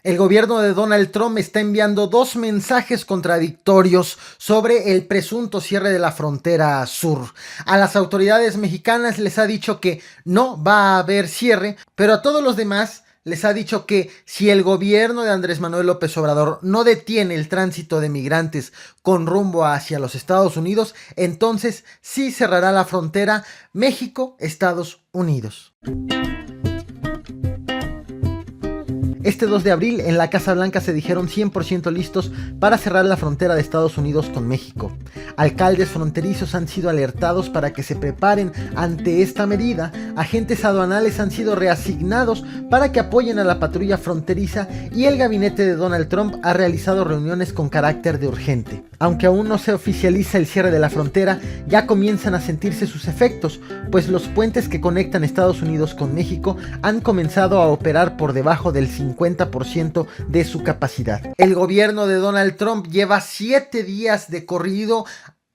El gobierno de Donald Trump está enviando dos mensajes contradictorios sobre el presunto cierre de la frontera sur. A las autoridades mexicanas les ha dicho que no va a haber cierre, pero a todos los demás les ha dicho que si el gobierno de Andrés Manuel López Obrador no detiene el tránsito de migrantes con rumbo hacia los Estados Unidos, entonces sí cerrará la frontera México-Estados Unidos. Este 2 de abril en la Casa Blanca se dijeron 100% listos para cerrar la frontera de Estados Unidos con México. Alcaldes fronterizos han sido alertados para que se preparen ante esta medida. Agentes aduanales han sido reasignados para que apoyen a la patrulla fronteriza y el gabinete de Donald Trump ha realizado reuniones con carácter de urgente. Aunque aún no se oficializa el cierre de la frontera, ya comienzan a sentirse sus efectos, pues los puentes que conectan Estados Unidos con México han comenzado a operar por debajo del 50% de su capacidad. El gobierno de Donald Trump lleva 7 días de corrido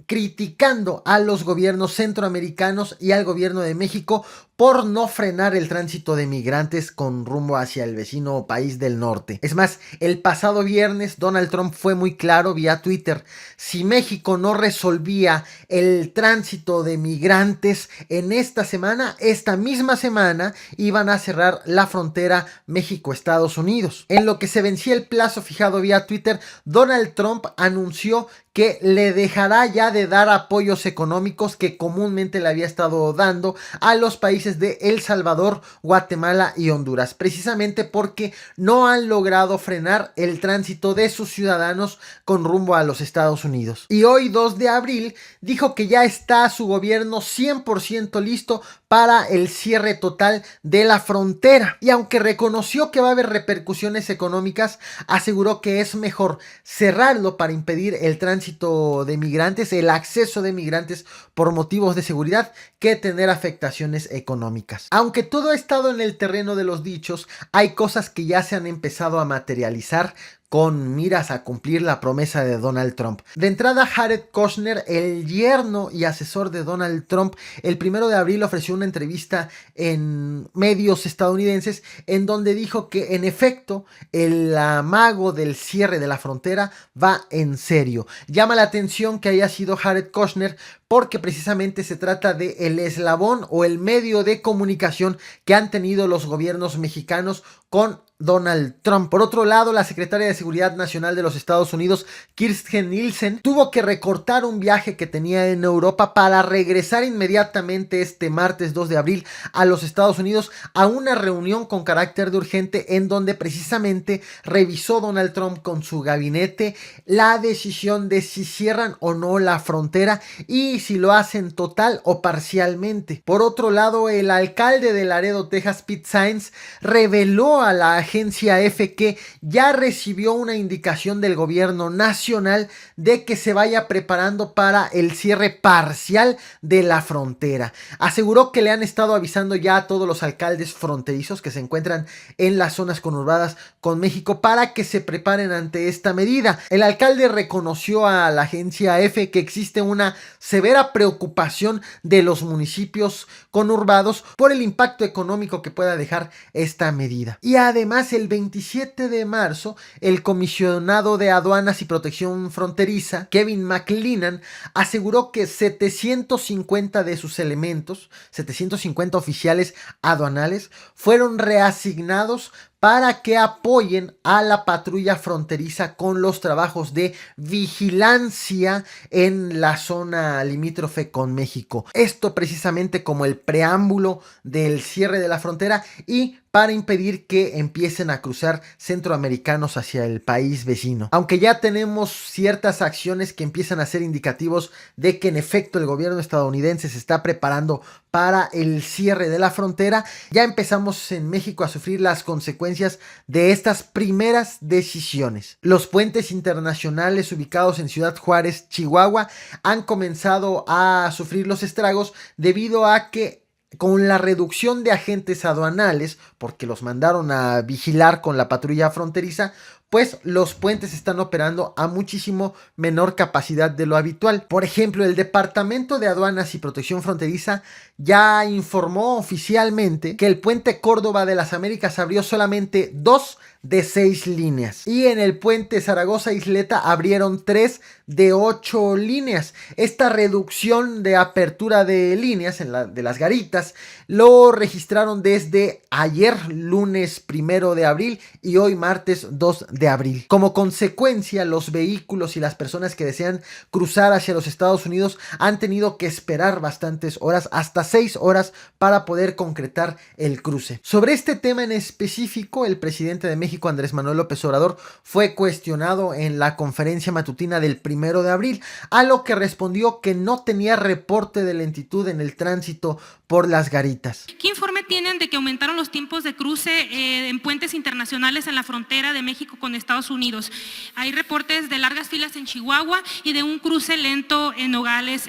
criticando a los gobiernos centroamericanos y al gobierno de México por no frenar el tránsito de migrantes con rumbo hacia el vecino país del norte. Es más, el pasado viernes Donald Trump fue muy claro vía Twitter: si México no resolvía el tránsito de migrantes en esta misma semana iban a cerrar la frontera México-Estados Unidos. En lo que se vencía el plazo fijado vía Twitter, Donald Trump anunció que le dejará ya de dar apoyos económicos que comúnmente le había estado dando a los países de El Salvador, Guatemala y Honduras, precisamente porque no han logrado frenar el tránsito de sus ciudadanos con rumbo a los Estados Unidos. Y hoy 2 de abril dijo que ya está su gobierno 100% listo para el cierre total de la frontera. Y aunque reconoció que va a haber repercusiones económicas, aseguró que es mejor cerrarlo para impedir el tránsito de migrantes, el acceso de migrantes por motivos de seguridad, que tener afectaciones económicas. Aunque todo ha estado en el terreno de los dichos, hay cosas que ya se han empezado a materializar con miras a cumplir la promesa de Donald Trump. De entrada, Jared Kushner, el yerno y asesor de Donald Trump, el 1 de abril ofreció una entrevista en medios estadounidenses en donde dijo que en efecto el amago del cierre de la frontera va en serio. Llama la atención que haya sido Jared Kushner porque precisamente se trata de el eslabón o el medio de comunicación que han tenido los gobiernos mexicanos con Donald Trump. Por otro lado, la secretaria de Seguridad Nacional de los Estados Unidos, Kirstjen Nielsen, tuvo que recortar un viaje que tenía en Europa para regresar inmediatamente este martes 2 de abril a los Estados Unidos a una reunión con carácter de urgente en donde precisamente revisó Donald Trump con su gabinete la decisión de si cierran o no la frontera y si lo hacen total o parcialmente. Por otro lado, el alcalde de Laredo, Texas, Pete Saenz, reveló a la agencia EFE que ya recibió una indicación del gobierno nacional de que se vaya preparando para el cierre parcial de la frontera. Aseguró que le han estado avisando ya a todos los alcaldes fronterizos que se encuentran en las zonas conurbadas con México para que se preparen ante esta medida. El alcalde reconoció a la agencia EFE que existe una severa preocupación de los municipios conurbados por el impacto económico que pueda dejar esta medida. Y además, el 27 de marzo, el comisionado de Aduanas y Protección Fronteriza, Kevin McLennan, aseguró que 750 de sus elementos, 750 oficiales aduanales, fueron reasignados para que apoyen a la patrulla fronteriza con los trabajos de vigilancia en la zona limítrofe con México. Esto precisamente como el preámbulo del cierre de la frontera y para impedir que empiecen a cruzar centroamericanos hacia el país vecino. Aunque ya tenemos ciertas acciones que empiezan a ser indicativos de que en efecto el gobierno estadounidense se está preparando para el cierre de la frontera, ya empezamos en México a sufrir las consecuencias de estas primeras decisiones. Los puentes internacionales ubicados en Ciudad Juárez, Chihuahua, han comenzado a sufrir los estragos debido a que con la reducción de agentes aduanales, porque los mandaron a vigilar con la patrulla fronteriza, pues los puentes están operando a muchísimo menor capacidad de lo habitual. Por ejemplo, el Departamento de Aduanas y Protección Fronteriza ya informó oficialmente que el puente Córdoba de las Américas abrió solamente 2 de 6 líneas, y en el puente Zaragoza-Isleta abrieron 3 de 8 líneas. Esta reducción de apertura de líneas de las garitas lo registraron desde ayer lunes 1 de abril y hoy martes 2 de abril. Como consecuencia, los vehículos y las personas que desean cruzar hacia los Estados Unidos han tenido que esperar bastantes horas, hasta 6 horas, para poder concretar el cruce. Sobre este tema en específico, el presidente de México, Andrés Manuel López Obrador, fue cuestionado en la conferencia matutina del 1 de abril, a lo que respondió que no tenía reporte de lentitud en el tránsito por las garitas. ¿Qué informe tienen de que aumentaron los tiempos de cruce en puentes internacionales en la frontera de México con Estados Unidos? Hay reportes de largas filas en Chihuahua y de un cruce lento en Nogales,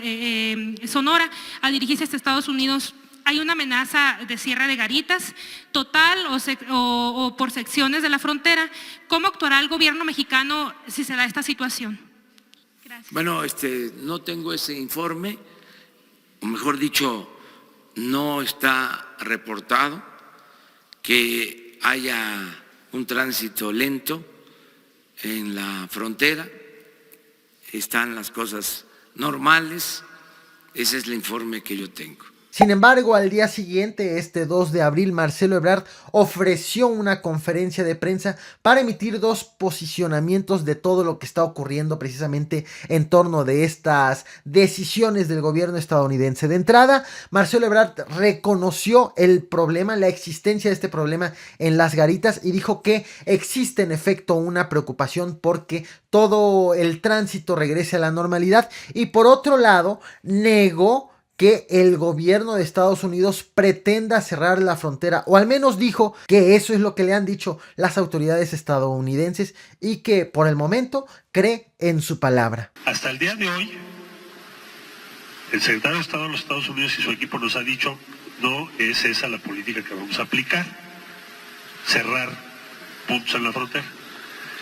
Sonora, al dirigirse hasta Estados Unidos. Hay una amenaza de cierre de garitas total o por secciones de la frontera. ¿Cómo actuará el gobierno mexicano si se da esta situación? Gracias. Bueno, no tengo ese informe, o mejor dicho, no está reportado que haya un tránsito lento en la frontera. Están las cosas normales. Ese es el informe que yo tengo. Sin embargo, al día siguiente, este 2 de abril, Marcelo Ebrard ofreció una conferencia de prensa para emitir 2 posicionamientos de todo lo que está ocurriendo precisamente en torno de estas decisiones del gobierno estadounidense. De entrada, Marcelo Ebrard reconoció el problema, la existencia de este problema en las garitas, y dijo que existe en efecto una preocupación porque todo el tránsito regrese a la normalidad, y por otro lado, negó que el gobierno de Estados Unidos pretenda cerrar la frontera, o al menos dijo que eso es lo que le han dicho las autoridades estadounidenses y que por el momento cree en su palabra. Hasta el día de hoy, el secretario de Estado de los Estados Unidos y su equipo nos ha dicho: no es esa la política que vamos a aplicar, cerrar puntos en la frontera.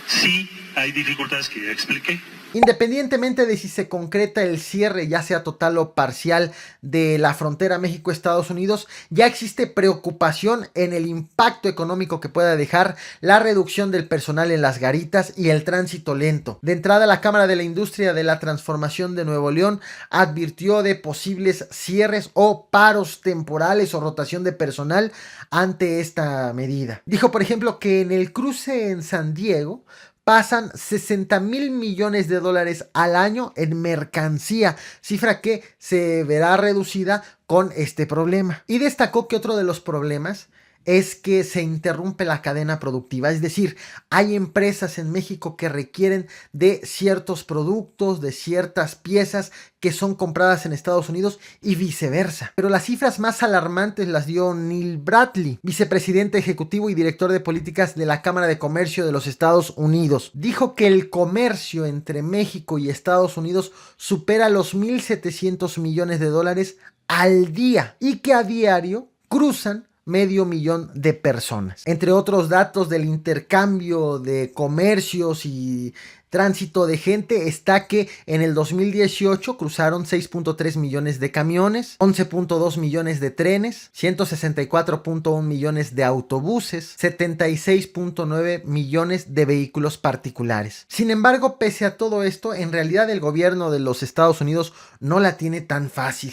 Sí hay dificultades que ya expliqué. Independientemente de si se concreta el cierre, ya sea total o parcial, de la frontera México-Estados Unidos, ya existe preocupación en el impacto económico que pueda dejar la reducción del personal en las garitas y el tránsito lento. De entrada, la Cámara de la Industria de la Transformación de Nuevo León advirtió de posibles cierres o paros temporales o rotación de personal ante esta medida. Dijo, por ejemplo, que en el cruce en San Diego pasan 60,000 millones de dólares al año en mercancía, cifra que se verá reducida con este problema. Y destacó que otro de los problemas es que se interrumpe la cadena productiva, es decir, hay empresas en México que requieren de ciertos productos, de ciertas piezas que son compradas en Estados Unidos y viceversa. Pero las cifras más alarmantes las dio Neil Bradley, vicepresidente ejecutivo y director de políticas de la Cámara de Comercio de los Estados Unidos. Dijo que el comercio entre México y Estados Unidos supera los 1,700 millones de dólares al día y que a diario cruzan 500,000 de personas. Entre otros datos del intercambio de comercios y tránsito de gente está que en el 2018 cruzaron 6.3 millones de camiones, 11.2 millones de trenes, 164.1 millones de autobuses, 76.9 millones de vehículos particulares. Sin embargo, pese a todo esto, en realidad el gobierno de los Estados Unidos no la tiene tan fácil.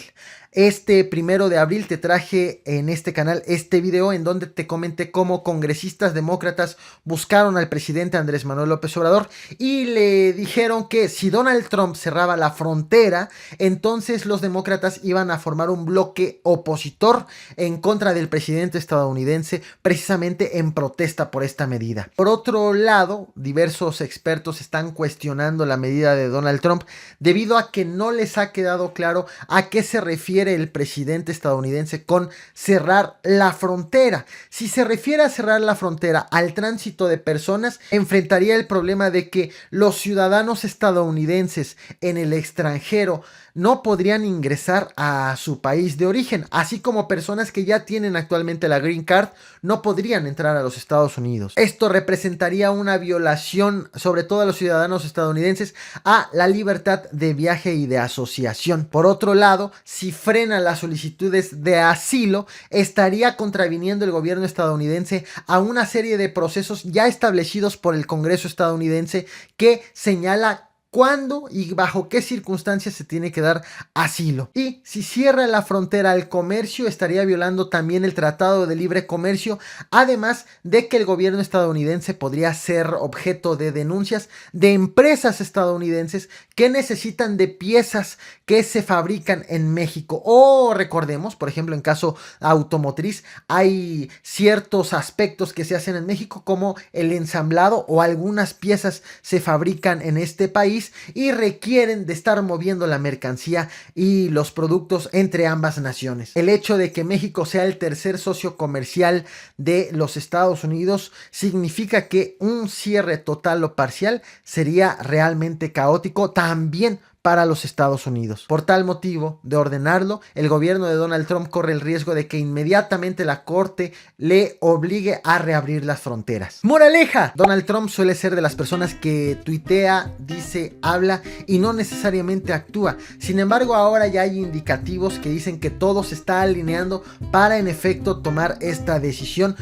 Este 1 de abril te traje en este canal este video en donde te comenté cómo congresistas demócratas buscaron al presidente Andrés Manuel López Obrador y le dijeron que si Donald Trump cerraba la frontera, entonces los demócratas iban a formar un bloque opositor en contra del presidente estadounidense, precisamente en protesta por esta medida. Por otro lado, diversos expertos están cuestionando la medida de Donald Trump debido a que no les ha quedado claro a qué se refiere el presidente estadounidense con cerrar la frontera. Si se refiere a cerrar la frontera al tránsito de personas, enfrentaría el problema de que los ciudadanos estadounidenses en el extranjero no podrían ingresar a su país de origen, así como personas que ya tienen actualmente la Green Card no podrían entrar a los Estados Unidos. Esto representaría una violación, sobre todo a los ciudadanos estadounidenses, a la libertad de viaje y de asociación. Por otro lado, si frena las solicitudes de asilo, estaría contraviniendo el gobierno estadounidense a una serie de procesos ya establecidos por el Congreso estadounidense que señala cuándo y bajo qué circunstancias se tiene que dar asilo. Y si cierra la frontera al comercio, estaría violando también el Tratado de Libre Comercio, además de que el gobierno estadounidense podría ser objeto de denuncias de empresas estadounidenses que necesitan de piezas que se fabrican en México. O recordemos, por ejemplo, en caso automotriz, hay ciertos aspectos que se hacen en México, como el ensamblado, o algunas piezas se fabrican en este país y requieren de estar moviendo la mercancía y los productos entre ambas naciones. El hecho de que México sea el tercer socio comercial de los Estados Unidos significa que un cierre total o parcial sería realmente caótico también para los Estados Unidos. Por tal motivo, de ordenarlo, el gobierno de Donald Trump corre el riesgo de que inmediatamente la corte le obligue a reabrir las fronteras. ¡Moraleja! Donald Trump suele ser de las personas que tuitea, dice, habla y no necesariamente actúa. Sin embargo, ahora ya hay indicativos que dicen que todo se está alineando para en efecto tomar esta decisión,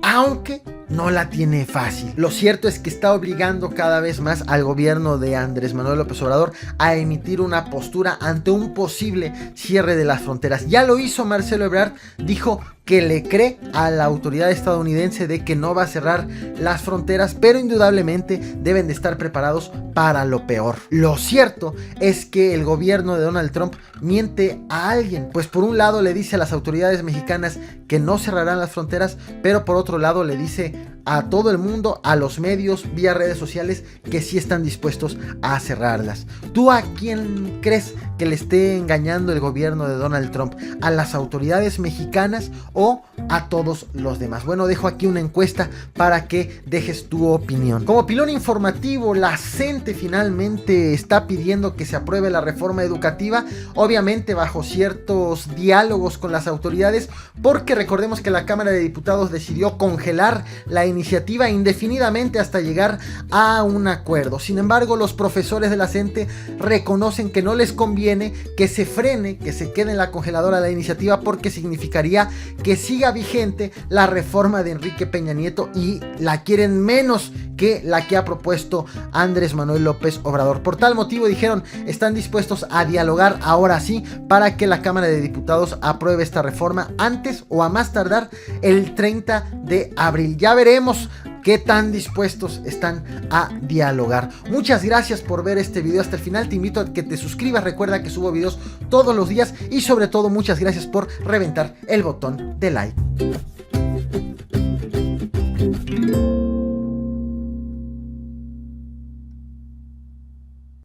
aunque no la tiene fácil. Lo cierto es que está obligando cada vez más al gobierno de Andrés Manuel López Obrador a emitir una postura ante un posible cierre de las fronteras. Ya lo hizo Marcelo Ebrard, dijo que le cree a la autoridad estadounidense de que no va a cerrar las fronteras, pero indudablemente deben de estar preparados para lo peor. Lo cierto es que el gobierno de Donald Trump miente a alguien, pues por un lado le dice a las autoridades mexicanas que no cerrarán las fronteras, pero por otro lado le dice a todo el mundo, a los medios, vía redes sociales, que sí están dispuestos a cerrarlas. ¿Tú a quién crees que le esté engañando el gobierno de Donald Trump? ¿A las autoridades mexicanas o a todos los demás? Bueno, dejo aquí una encuesta para que dejes tu opinión. Como pilón informativo, la CENTE finalmente está pidiendo que se apruebe la reforma educativa, obviamente bajo ciertos diálogos con las autoridades, porque recordemos que la Cámara de Diputados decidió congelar la iniciativa indefinidamente hasta llegar a un acuerdo. Sin embargo, los profesores de la CENTE reconocen que no les conviene que se frene, que se quede en la congeladora la iniciativa, porque significaría que siga vigente la reforma de Enrique Peña Nieto y la quieren menos que la que ha propuesto Andrés Manuel López Obrador. Por tal motivo dijeron, están dispuestos a dialogar ahora sí para que la Cámara de Diputados apruebe esta reforma antes o a más tardar el 30 de abril. Ya veremos qué tan dispuestos están a dialogar. Muchas gracias por ver este video hasta el final. Te invito a que te suscribas. Recuerda que subo videos todos los días y sobre todo muchas gracias por reventar el botón de like.